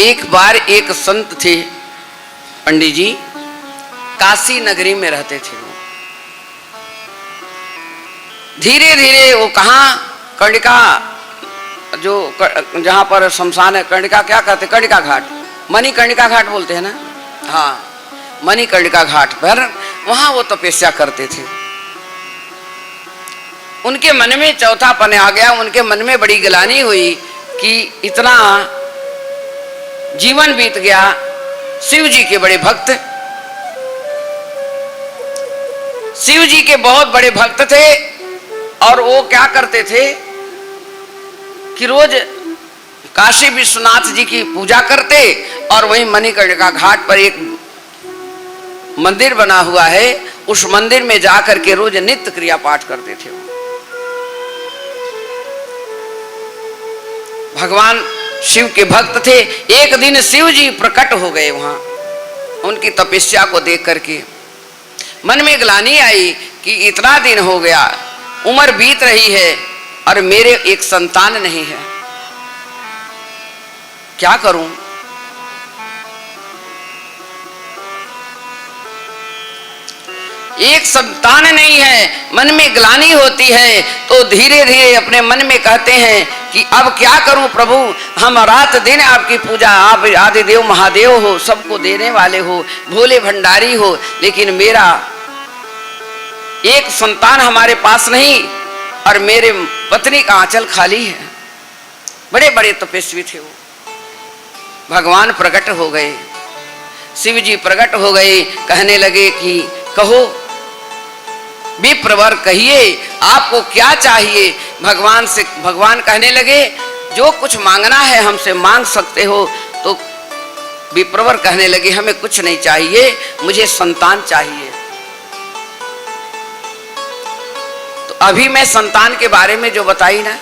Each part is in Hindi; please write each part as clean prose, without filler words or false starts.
एक बार एक संत थे पंडित जी, काशी नगरी में रहते थे वो। धीरे धीरे वो कहाँ, कर्णिका, जो जहाँ पर शमशान है, कर्णिका क्या कहते, कर्णिका घाट, मणिकर्णिका घाट बोलते हैं ना, हाँ, मणिकर्णिका घाट पर वहां वो तपस्या करते थे। उनके मन में चौथापन आ गया, उनके मन में बड़ी गिलानी हुई कि इतना जीवन बीत गया। शिव जी के बड़े भक्त, शिव जी के बहुत बड़े भक्त थे, और वो क्या करते थे कि रोज काशी विश्वनाथ जी की पूजा करते, और वहीं मणिकर्णिका घाट पर एक मंदिर बना हुआ है, उस मंदिर में जाकर के रोज नित्य क्रिया पाठ करते थे। भगवान शिव के भक्त थे। एक दिन शिव जी प्रकट हो गए वहां, उनकी तपस्या को देख करके मन में ग्लानि आई कि इतना दिन हो गया, उम्र बीत रही है और मेरे एक संतान नहीं है, क्या करूं। एक संतान नहीं है, मन में ग्लानि होती है, तो धीरे धीरे अपने मन में कहते हैं कि अब क्या करूं प्रभु, हम रात दिन आपकी पूजा, आप आदिदेव महादेव हो, सबको देने वाले हो, भोले भंडारी हो, लेकिन मेरा एक संतान हमारे पास नहीं, और मेरे पत्नी का आंचल खाली है। बड़े बड़े तपस्वी थे वो। भगवान प्रकट हो गए, शिव जी प्रकट हो गए, कहने लगे कि कहो विप्रवर, कहिए आपको क्या चाहिए। भगवान कहने लगे जो कुछ मांगना है हमसे मांग सकते हो। तो विप्रवर कहने लगे हमें कुछ नहीं चाहिए, मुझे संतान चाहिए। तो अभी मैं संतान के बारे में जो बताई ना,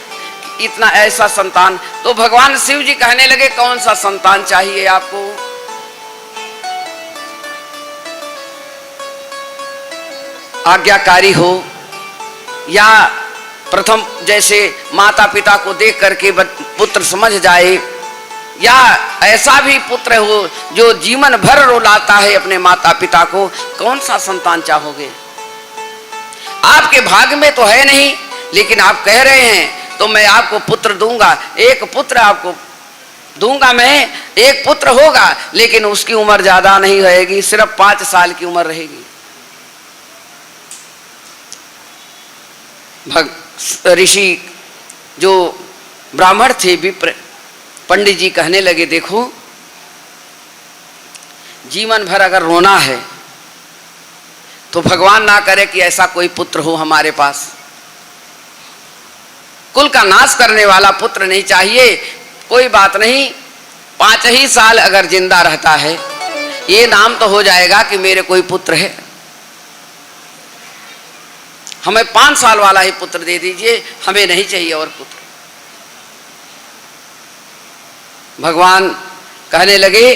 इतना ऐसा संतान, तो भगवान शिव जी कहने लगे कौन सा संतान चाहिए आपको। आज्ञाकारी हो, या प्रथम जैसे माता पिता को देख करके पुत्र समझ जाए, या ऐसा भी पुत्र हो जो जीवन भर रुलाता है अपने माता पिता को, कौन सा संतान चाहोगे। आपके भाग्य में तो है नहीं, लेकिन आप कह रहे हैं तो मैं आपको पुत्र दूंगा, एक पुत्र आपको दूंगा मैं, एक पुत्र होगा, लेकिन उसकी उम्र ज्यादा नहीं रहेगी, सिर्फ 5 साल की उम्र रहेगी। ऋषि जो ब्राह्मण थे, विप्र पंडित जी कहने लगे देखो, जीवन भर अगर रोना है तो भगवान ना करे कि ऐसा कोई पुत्र हो हमारे पास। कुल का नाश करने वाला पुत्र नहीं चाहिए, कोई बात नहीं, 5 ही साल अगर जिंदा रहता है, ये नाम तो हो जाएगा कि मेरे कोई पुत्र है। हमें 5 साल वाला ही पुत्र दे दीजिए, हमें नहीं चाहिए और पुत्र। भगवान कहने लगे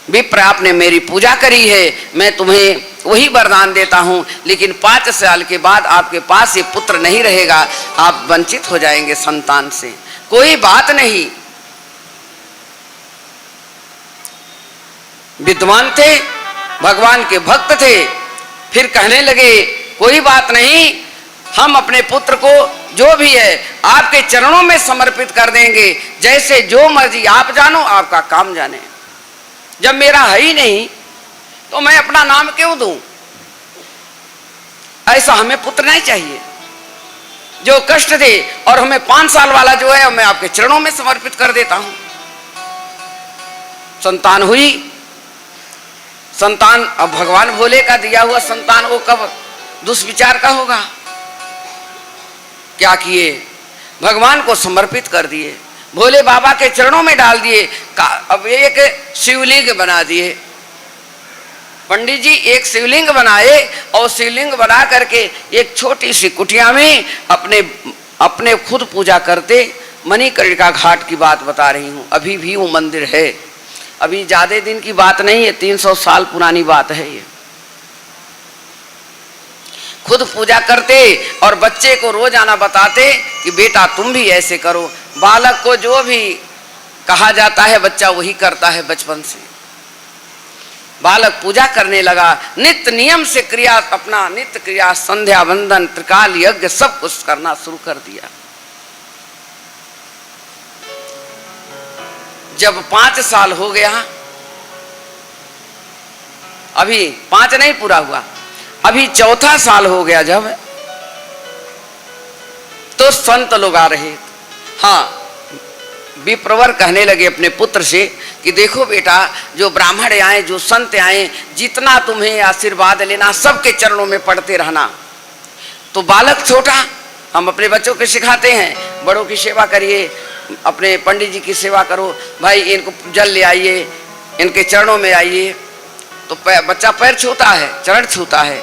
विप्र आपने मेरी पूजा करी है, मैं तुम्हें वही वरदान देता हूं, लेकिन 5 साल के बाद आपके पास ये पुत्र नहीं रहेगा, आप वंचित हो जाएंगे संतान से। कोई बात नहीं, विद्वान थे, भगवान के भक्त थे। फिर कहने लगे कोई बात नहीं, हम अपने पुत्र को जो भी है आपके चरणों में समर्पित कर देंगे, जैसे जो मर्जी आप जानो, आपका काम जाने। जब मेरा है ही नहीं तो मैं अपना नाम क्यों दूं। ऐसा हमें पुत्र नहीं चाहिए जो कष्ट दे, और हमें 5 साल वाला जो है मैं आपके चरणों में समर्पित कर देता हूं। संतान हुई, संतान अब भगवान भोले का दिया हुआ संतान वो कब दुष्विचार का होगा। क्या किए, भगवान को समर्पित कर दिए, भोले बाबा के चरणों में डाल दिए। अब एक शिवलिंग बना दिए पंडित जी, एक शिवलिंग बनाए, और शिवलिंग बना करके एक छोटी सी कुटिया में अपने खुद पूजा करते। मणिकर्णिका घाट की बात बता रही हूँ, अभी भी वो मंदिर है, अभी ज्यादा दिन की बात नहीं है, 300 साल पुरानी बात है ये। खुद पूजा करते और बच्चे को रोज आना बताते कि बेटा तुम भी ऐसे करो। बालक को जो भी कहा जाता है बच्चा वही करता है बचपन से। बालक पूजा करने लगा, नित्य नियम से क्रिया, अपना नित्य क्रिया, संध्या वंदन, त्रिकाल यज्ञ सब कुछ करना शुरू कर दिया। जब 5 साल हो गया, अभी 5 नहीं पूरा हुआ, अभी 4था साल हो गया जब, तो संत लोग आ रहे। हाँ, विप्रवर कहने लगे अपने पुत्र से कि देखो बेटा, जो ब्राह्मण आए, जो संत आए, जितना तुम्हें आशीर्वाद लेना सबके चरणों में पड़ते रहना। तो बालक छोटा, हम अपने बच्चों को सिखाते हैं, बड़ों की सेवा करिए, अपने पंडित जी की सेवा करो, भाई इनको जल ले आइए, इनके चरणों में आइए। तो बच्चा पैर छूता है, चरण छूता है।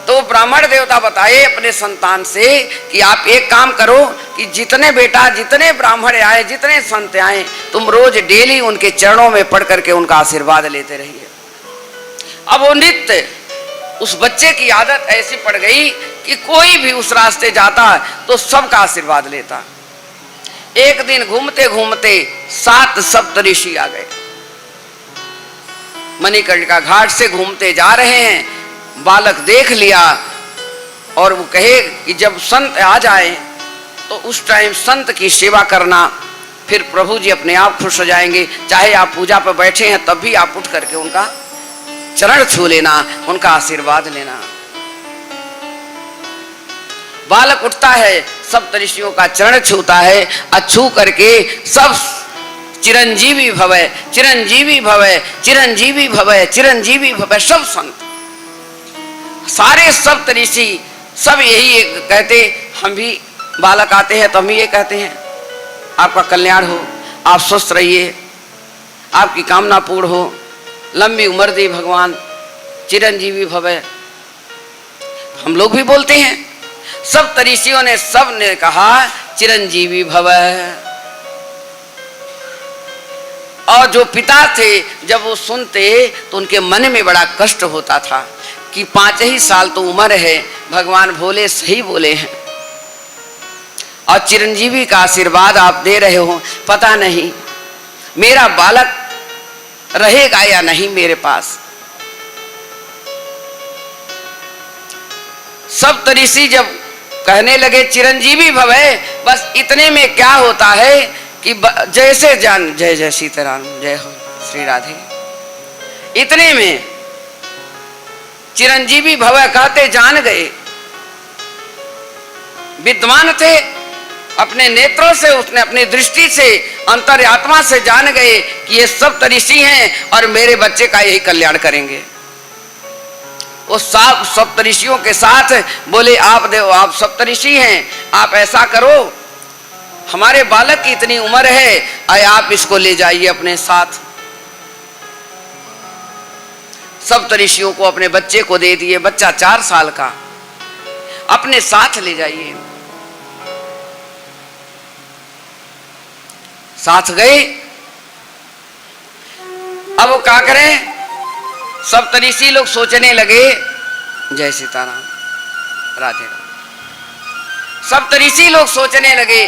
तो ब्राह्मण देवता बताए अपने संतान से कि आप एक काम करो कि जितने बेटा, जितने ब्राह्मण आए, जितने संत आए, तुम रोज डेली उनके चरणों में पढ़ करके उनका आशीर्वाद लेते रहिए। अब वो नित्य उस बच्चे की आदत ऐसी पड़ गई कि कोई भी उस रास्ते जाता तो सबका आशीर्वाद लेता। एक दिन घूमते घूमते 7 सप्तऋषि आ गए। मणिकर्णिका घाट से घूमते जा रहे हैं, बालक देख लिया और वो कहे कि जब संत आ जाए तो उस टाइम संत की सेवा करना, फिर प्रभु जी अपने आप खुश हो जाएंगे। चाहे आप पूजा पर बैठे हैं तब भी आप उठ करके उनका चरण छू लेना, उनका आशीर्वाद लेना। बालक उठता है, सब ऋषियों का चरण छूता है, छू करके सब चिरंजीवी भवै, चिरंजीवी भवै, चिरंजीवी भवै, चिरंजीवी भवै, सब संत, सारे सप्त ऋषि सब यही कहते। हम भी बालक आते हैं तो हम ये कहते हैं, आपका कल्याण हो, आप स्वस्थ रहिए, आपकी कामना पूर्ण हो, लंबी उम्र दे भगवान, चिरंजीवी भवै। हम लोग भी बोलते हैं। सब ऋषियों ने सब ने कहा चिरंजीवी भवै। और जो पिता थे जब वो सुनते तो उनके मन में बड़ा कष्ट होता था कि 5 ही साल तो उम्र है, भगवान भोले सही बोले हैं, और चिरंजीवी का आशीर्वाद आप दे रहे हो, पता नहीं मेरा बालक रहेगा या नहीं मेरे पास। सब ऋषि जब कहने लगे चिरंजीवी भवै, बस इतने में क्या होता है कि जैसे जान, जय जय सीताराम, जय हो श्री राधे, इतने में चिरंजीवी भवै कहते जान गए। विद्वान थे, अपने नेत्रों से, उसने अपनी दृष्टि से, अंतर्यात्मा से जान गए कि ये सब ऋषि हैं और मेरे बच्चे का यही कल्याण करेंगे। वो सप्तऋषियों के साथ बोले, आप सप्तऋषि हैं, आप ऐसा करो, हमारे बालक की इतनी उम्र है, आए आप इसको ले जाइए अपने साथ। सप्तऋषियों को अपने बच्चे को दे दिए, बच्चा 4 साल का, अपने साथ ले जाइए। साथ गए। अब वो क्या करें, सप्तऋषि लोग सोचने लगे, जय सीताराम, राधे राधे। सप्तऋषि लोग सोचने लगे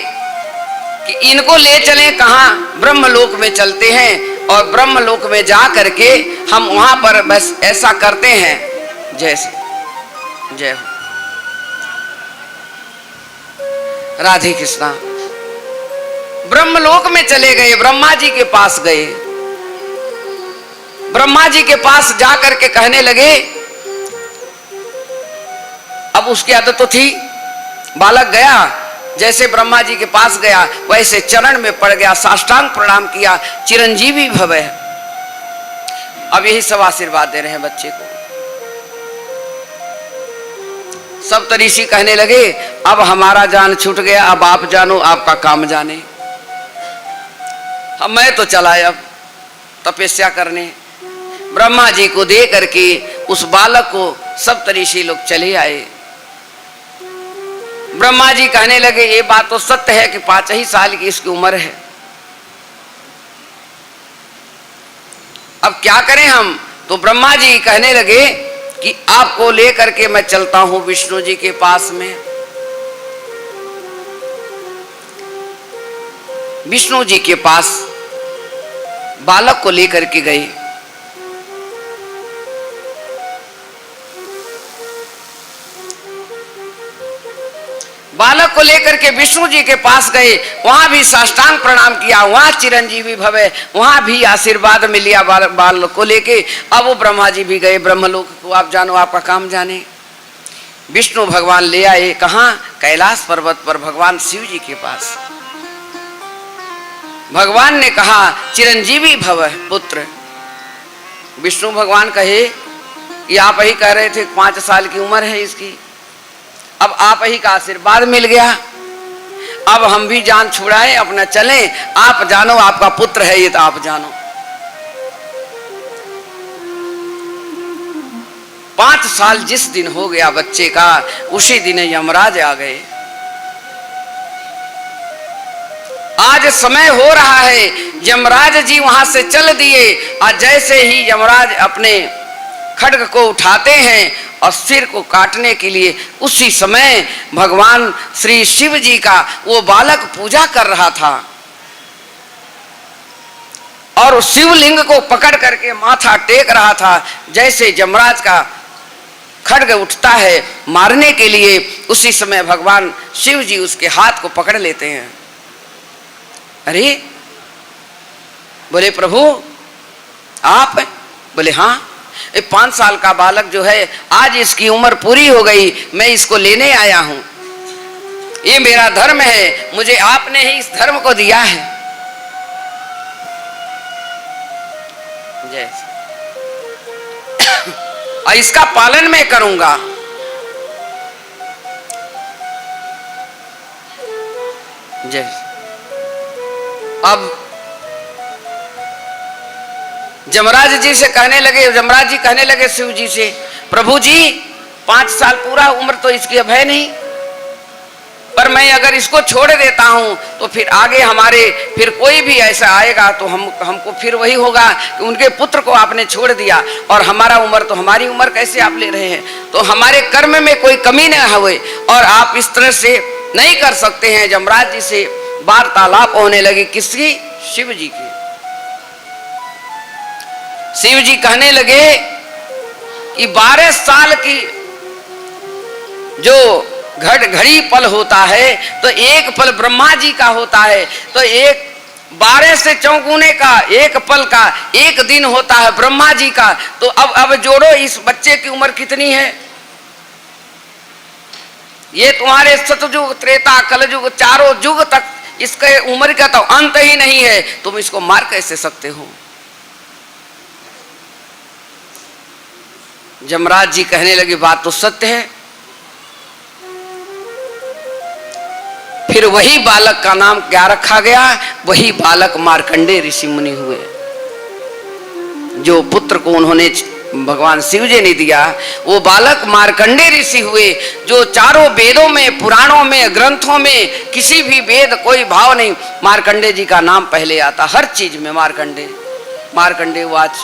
कि इनको ले चलें कहां, ब्रह्मलोक में चलते हैं और ब्रह्मलोक में जा करके हम वहां पर बस ऐसा करते हैं। जैसे जय हो राधे कृष्णा। ब्रह्मलोक में चले गए, ब्रह्मा जी के पास गए। ब्रह्मा जी के पास जाकर के कहने लगे, अब उसकी आदत तो थी, बालक गया, जैसे ब्रह्मा जी के पास गया वैसे चरण में पड़ गया, साष्टांग प्रणाम किया, चिरंजीवी भवै। अब यही सब आशीर्वाद दे रहे हैं बच्चे को। सब ऋषि कहने लगे, अब हमारा जान छूट गया, अब आप जानो, आपका काम जाने। अब मैं तो चला अब तपस्या करने। ब्रह्मा जी को दे करके उस बालक को सब ऋषि लोग चले आए। ब्रह्मा जी कहने लगे, ये बात तो सत्य है कि 5 ही साल की इसकी उम्र है, अब क्या करें हम। तो ब्रह्मा जी कहने लगे कि आपको लेकर के मैं चलता हूं विष्णु जी के पास में। विष्णु जी के पास बालक को लेकर के गए। बालक को लेकर के विष्णु जी के पास गए, वहां भी साष्टांग प्रणाम किया, वहां चिरंजीवी भवे, वहां भी आशीर्वाद मिल लिया बालक को लेके। अब वो ब्रह्मा जी भी गए ब्रह्मलोक को, आप जानो आपका काम जाने। विष्णु भगवान ले आए कहां? कैलाश पर्वत पर भगवान शिव जी के पास। भगवान ने कहा चिरंजीवी भव पुत्र। विष्णु भगवान कहे कि आप ही कह रहे थे 5 साल की उम्र है इसकी, अब आप ही का आशीर्वाद मिल गया, अब हम भी जान छुड़ाए अपना चले, आप जानो आपका पुत्र है ये, तो आप जानो। 5 साल जिस दिन हो गया बच्चे का, उसी दिन यमराज आ गए। आज समय हो रहा है, यमराज जी वहां से चल दिए, और जैसे ही यमराज अपने खड्ग को उठाते हैं और सिर को काटने के लिए, उसी समय भगवान श्री शिव जी का वो बालक पूजा कर रहा था, और उस शिवलिंग को पकड़ करके माथा टेक रहा था। जैसे यमराज का खड्ग उठता है मारने के लिए, उसी समय भगवान शिव जी उसके हाथ को पकड़ लेते हैं। अरे बोले प्रभु आप? बोले हाँ, 5 साल का बालक जो है, आज इसकी उम्र पूरी हो गई, मैं इसको लेने आया हूं, ये मेरा धर्म है, मुझे आपने ही इस धर्म को दिया है। जय और इसका पालन मैं करूंगा। जय अब यमराज जी से कहने लगे, यमराज जी कहने लगे शिव जी से, प्रभु जी 5 साल पूरा उम्र तो इसकी अब है नहीं, पर मैं अगर इसको छोड़ देता हूं तो फिर आगे हमारे फिर कोई भी ऐसा आएगा तो हमको फिर वही होगा कि उनके पुत्र को आपने छोड़ दिया, और हमारा उम्र तो हमारी उम्र कैसे आप ले रहे हैं, तो हमारे कर्म में कोई कमी न हुए, और आप इस तरह से नहीं कर सकते हैं। यमराज जी से वार्तालाप होने लगी, किसकी? शिव जी की। शिव जी कहने लगे कि 12 साल की जो घड़ी पल होता है, तो एक पल ब्रह्मा जी का होता है, तो एक 12 से चौगुने का एक पल का एक दिन होता है ब्रह्मा जी का। तो अब जोड़ो इस बच्चे की उम्र कितनी है। ये तुम्हारे सतयुग त्रेता कलयुग चारों युग तक इसके उम्र का तो अंत ही नहीं है, तुम इसको मार कैसे सकते हो। यमराज जी कहने लगे बात तो सत्य है। फिर वही बालक का नाम क्या रखा गया? वही बालक मार्कंडेय ऋषि मुनि हुए, जो पुत्र को उन्होंने भगवान शिव जी ने दिया, वो बालक मार्कंडेय ऋषि हुए, जो चारों वेदों में, पुराणों में, ग्रंथों में किसी भी वेद कोई भाव नहीं, मार्कंडेय जी का नाम पहले आता, हर चीज में मार्कंडेय। मार्कंडेय वाच,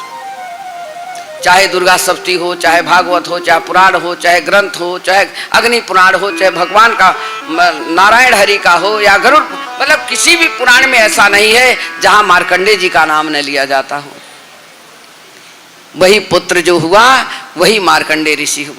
चाहे दुर्गा सप्तशती हो, चाहे भागवत हो, चाहे पुराण हो, चाहे ग्रंथ हो, चाहे अग्नि पुराण हो, चाहे भगवान का नारायण हरि का हो या गरुड़, मतलब किसी भी पुराण में ऐसा नहीं है जहां मार्कंडेय जी का नाम न लिया जाता हो। वही पुत्र जो हुआ वही मार्कंडेय ऋषि हुआ।